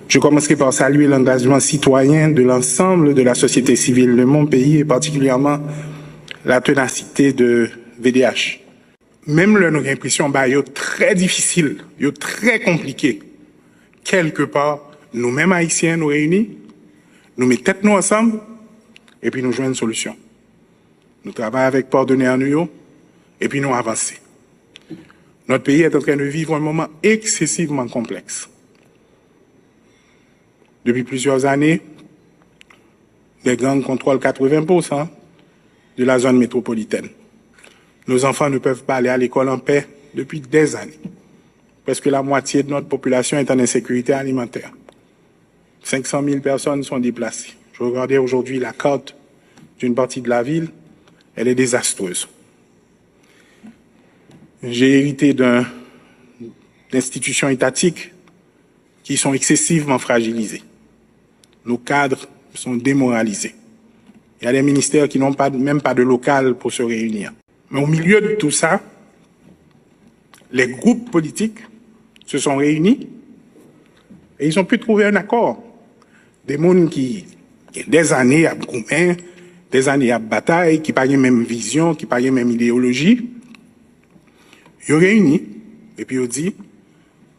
Je commencerai par saluer l'engagement citoyen de l'ensemble de la société civile de mon pays et particulièrement la ténacité de VDH. Même là, nous avons l'impression que c'est très difficile, c'est très compliqué. Quelque part, nous-mêmes Haïtiens nous réunis, nous mettons tête nous ensemble et puis nous jouons une solution. Nous travaillons avec partenaires nous et puis nous avançons. Notre pays est en train de vivre un moment excessivement complexe. Depuis plusieurs années, les gangs contrôlent 80% de la zone métropolitaine. Nos enfants ne peuvent pas aller à l'école en paix depuis des années. Presque la moitié de notre population est en insécurité alimentaire. 500 000 personnes sont déplacées. Je regardais aujourd'hui la carte d'une partie de la ville, elle est désastreuse. J'ai hérité d'institutions étatiques qui sont excessivement fragilisées. Nos cadres sont démoralisés. Il y a des ministères qui n'ont même pas de local pour se réunir. Mais au milieu de tout ça, les groupes politiques se sont réunis et ils ont pu trouver un accord. Des gens qui, des années à commun, des années à bataille, qui n'ont pas la même vision, qui n'ont pas la même idéologie, ils ont réuni et puis ils ont dit,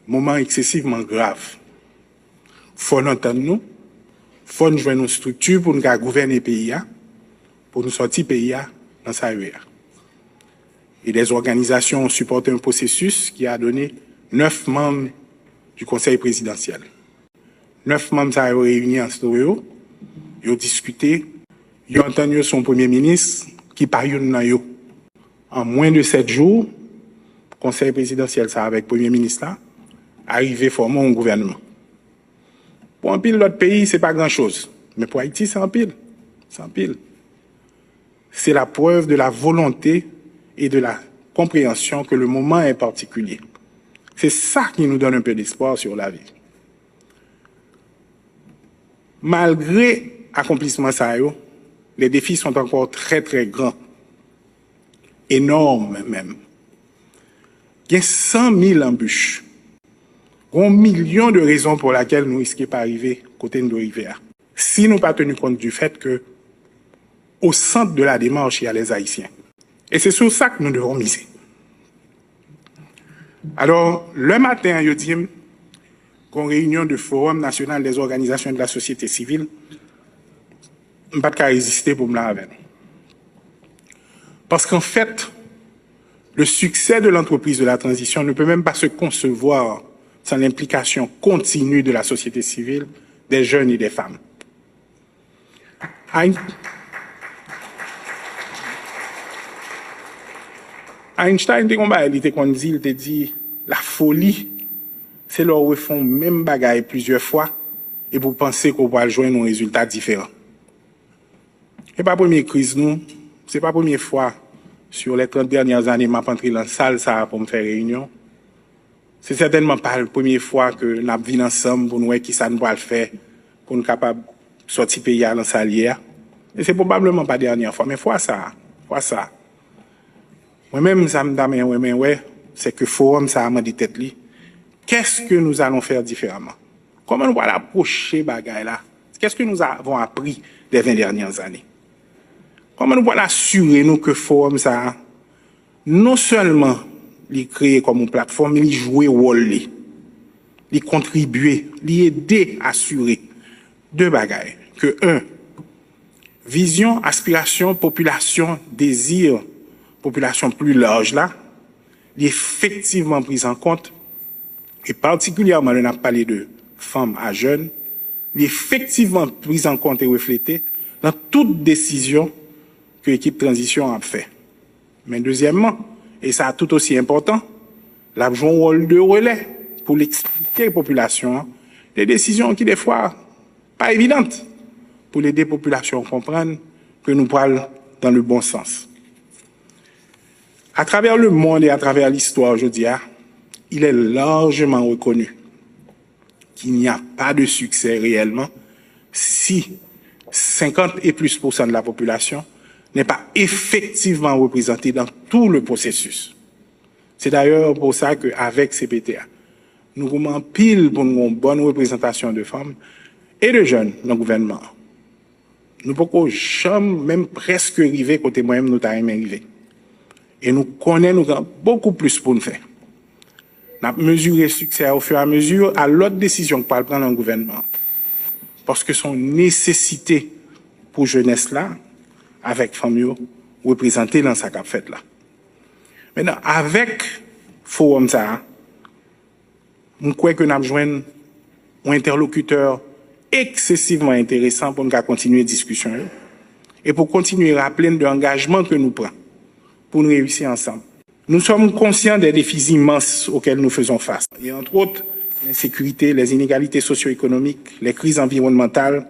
moment excessivement grave. Il faut nous entendre nous, il faut nous jouer nos structures pour nous gouverner le pays, pour nous sortir le pays dans sa rue. Et les organisations ont supporté un processus qui a donné 9 membres du Conseil présidentiel. 9 membres sont réunis en studio, ils ont discuté, ils ont entendu son Premier ministre qui parle en moins de 7 jours, le Conseil présidentiel, ça avec le Premier ministre là, arrivé à former un gouvernement. Pour un pile l'autre pays, ce n'est pas grand-chose. Mais pour Haïti, c'est un pile. C'est un pile. C'est la preuve de la volonté et de la compréhension que le moment est particulier. C'est ça qui nous donne un peu d'espoir sur la vie. Malgré l'accomplissement ça, les défis sont encore très très grands, énormes même. Il y a 100 000 embûches, 1 million de raisons pour lesquelles nous risquons pas arriver côté de rivière. Si nous n'avons pas tenu compte du fait que au centre de la démarche, il y a les Haïtiens. Et c'est sur ça que nous devons miser. Alors, le matin, je dis, une réunion du Forum national des organisations de la société civile, je ne peux pas résister pour me la avec. Parce qu'en fait, le succès de l'entreprise de la transition ne peut même pas se concevoir sans l'implication continue de la société civile, des jeunes et des femmes. Einstein, il te dit, la folie, c'est leur où ils font même bagaille plusieurs fois et pour penser qu'on va joindre un résultat différent. Et pas la première crise, nous, c'est pas la première fois sur les 30 dernières années, m'a entré dans la salle ça pour me faire réunion. C'est certainement pas la première fois que nous avons vu ensemble pour nous voir qui ça nous va le faire, pour nous capables de sortir pays dans la salle hier. Et c'est probablement pas la dernière fois, mais fois ça. Moi-même, ça me dit, c'est que le forum, ça m'a dit tête li. Qu'est-ce que nous allons faire différemment? Comment nous allons approcher bagaille là? Qu'est-ce que nous avons appris des 20 dernières années? Comment nous allons assurer nous que le forum, ça, non seulement il créé comme une plateforme, il jouer rôle, il contribuer, il aider à assurer deux bagailles. Que vision, aspiration, population, désir, population plus large là, est effectivement prise en compte, et particulièrement, on a parlé de femmes à jeunes, est effectivement prise en compte et reflétée dans toute décision que l'équipe transition a fait. Mais deuxièmement, et ça tout aussi important, la joue un rôle de relais pour l'expliquer aux populations, des décisions qui des fois pas évidentes, pour aider les populations à comprendre que nous parlons dans le bon sens. À travers le monde et à travers l'histoire, je dis, il est largement reconnu qu'il n'y a pas de succès réellement si 50 et plus % de la population n'est pas effectivement représentée dans tout le processus. C'est d'ailleurs pour ça qu'avec CPTA, nous avons pile pour une bonne représentation de femmes et de jeunes dans le gouvernement. Nous ne pouvons jamais, même presque arriver côté moi-même, nous t'avons arrivé. Et nous connaissons, nous avons beaucoup plus pour nous faire. Nous avons mesuré le succès au fur et à mesure à l'autre décision que va prendre dans le gouvernement. Parce que son nécessité pour jeunesse là, avec famille, représentée dans sa cap fait là. Maintenant, avec forum ça, je crois que nous avons besoin un interlocuteur excessivement intéressant pour nous continuer la discussion et pour continuer à rappeler l'engagement que nous prenons pour nous réussir ensemble. Nous sommes conscients des défis immenses auxquels nous faisons face. Et entre autres, l'insécurité, les inégalités socio-économiques, les crises environnementales.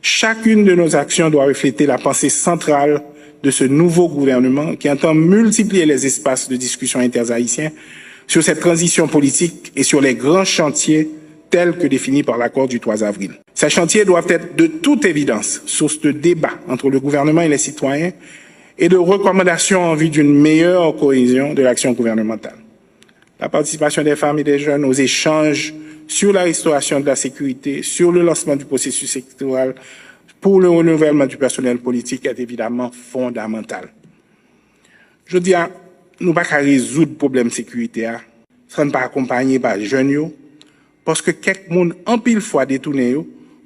Chacune de nos actions doit refléter la pensée centrale de ce nouveau gouvernement qui entend multiplier les espaces de discussion interhaïtiens sur cette transition politique et sur les grands chantiers tels que définis par l'accord du 3 avril. Ces chantiers doivent être de toute évidence source de débat entre le gouvernement et les citoyens et de recommandations en vue d'une meilleure cohésion de l'action gouvernementale. La participation des femmes et des jeunes aux échanges sur la restauration de la sécurité, sur le lancement du processus électoral, pour le renouvellement du personnel politique est évidemment fondamental. Je dis, nous ne pouvons pas résoudre le problème de sécurité, sans pas accompagner par les jeunes, parce que quelqu'un en pile fois détourné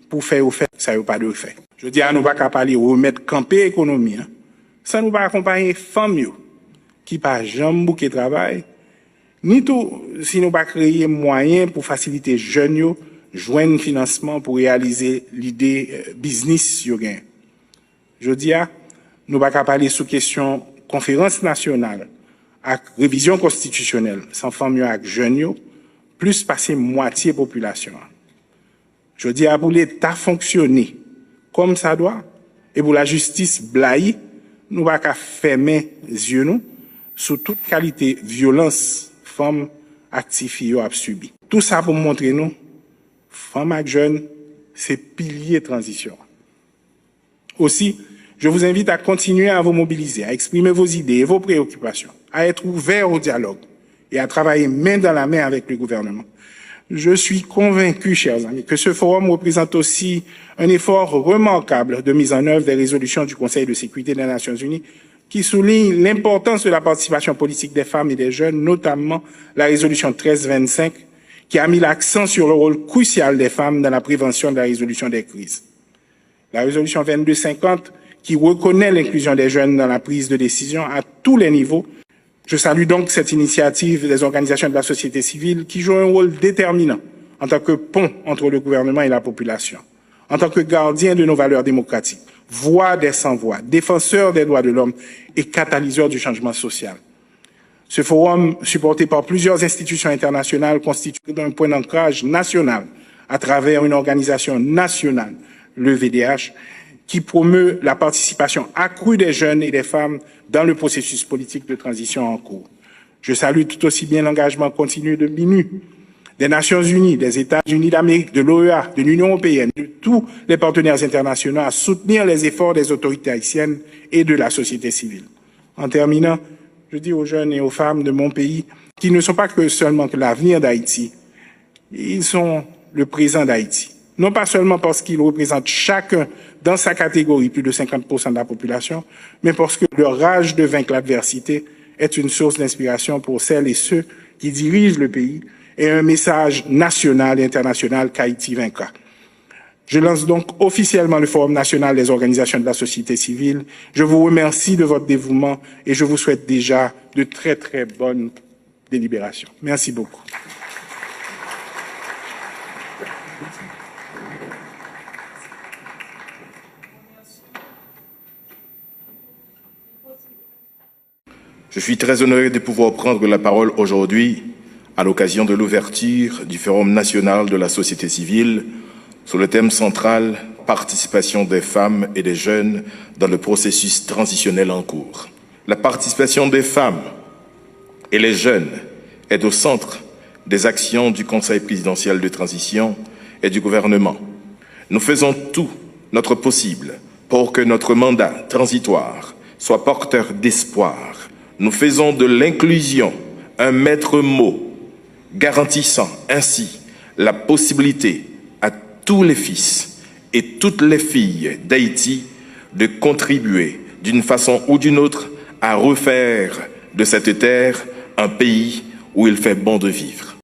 pour faire ou faire, ça n'a pas de fait. Je dis, nous ne pouvons pas parler remettre camper l'économie, sans nous pas accompagner les femmes qui pas jamais bouquet travail, ni tout, si nous pas créer moyens pour faciliter les jeunes joindre financement pour réaliser l'idée business sur gain. Je dis, nous pas parler sous question conférence nationale, avec révision constitutionnelle, sans femmes avec jeunes, plus passer moitié population. Je dis, pour l'État fonctionner comme ça doit, et pour la justice blaye, nous pas qu'à fermer les yeux nous, sous toute qualité violence femmes actives a subi. Tout ça pour montrer nous, femmes et jeunes, c'est pilier de transition. Aussi, je vous invite à continuer à vous mobiliser, à exprimer vos idées et vos préoccupations, à être ouvert au dialogue et à travailler main dans la main avec le gouvernement. Je suis convaincu, chers amis, que ce forum représente aussi un effort remarquable de mise en œuvre des résolutions du Conseil de sécurité des Nations Unies qui souligne l'importance de la participation politique des femmes et des jeunes, notamment la résolution 1325, qui a mis l'accent sur le rôle crucial des femmes dans la prévention de la résolution des crises. La résolution 2250, qui reconnaît l'inclusion des jeunes dans la prise de décision à tous les niveaux. Je salue donc cette initiative des organisations de la société civile qui jouent un rôle déterminant en tant que pont entre le gouvernement et la population, en tant que gardien de nos valeurs démocratiques, voix des sans-voix, défenseur des droits de l'homme et catalyseur du changement social. Ce forum, supporté par plusieurs institutions internationales, constitue un point d'ancrage national à travers une organisation nationale, le VDH, qui promeut la participation accrue des jeunes et des femmes dans le processus politique de transition en cours. Je salue tout aussi bien l'engagement continu de l'ONU, des Nations Unies, des États-Unis d'Amérique, de l'OEA, de l'Union européenne, de tous les partenaires internationaux à soutenir les efforts des autorités haïtiennes et de la société civile. En terminant, je dis aux jeunes et aux femmes de mon pays qu'ils ne sont pas que seulement que l'avenir d'Haïti, ils sont le présent d'Haïti. Non pas seulement parce qu'ils représentent chacun dans sa catégorie plus de 50% de la population, mais parce que leur rage de vaincre l'adversité est une source d'inspiration pour celles et ceux qui dirigent le pays et un message national et international qu'Haïti vaincra. Je lance donc officiellement le Forum national des organisations de la société civile. Je vous remercie de votre dévouement et je vous souhaite déjà de très très bonnes délibérations. Merci beaucoup. Je suis très honoré de pouvoir prendre la parole aujourd'hui à l'occasion de l'ouverture du Forum national de la société civile sur le thème central « Participation des femmes et des jeunes dans le processus transitionnel en cours ». La participation des femmes et les jeunes est au centre des actions du Conseil présidentiel de transition et du gouvernement. Nous faisons tout notre possible pour que notre mandat transitoire soit porteur d'espoir. Nous faisons de l'inclusion un maître mot garantissant ainsi la possibilité à tous les fils et toutes les filles d'Haïti de contribuer d'une façon ou d'une autre à refaire de cette terre un pays où il fait bon de vivre.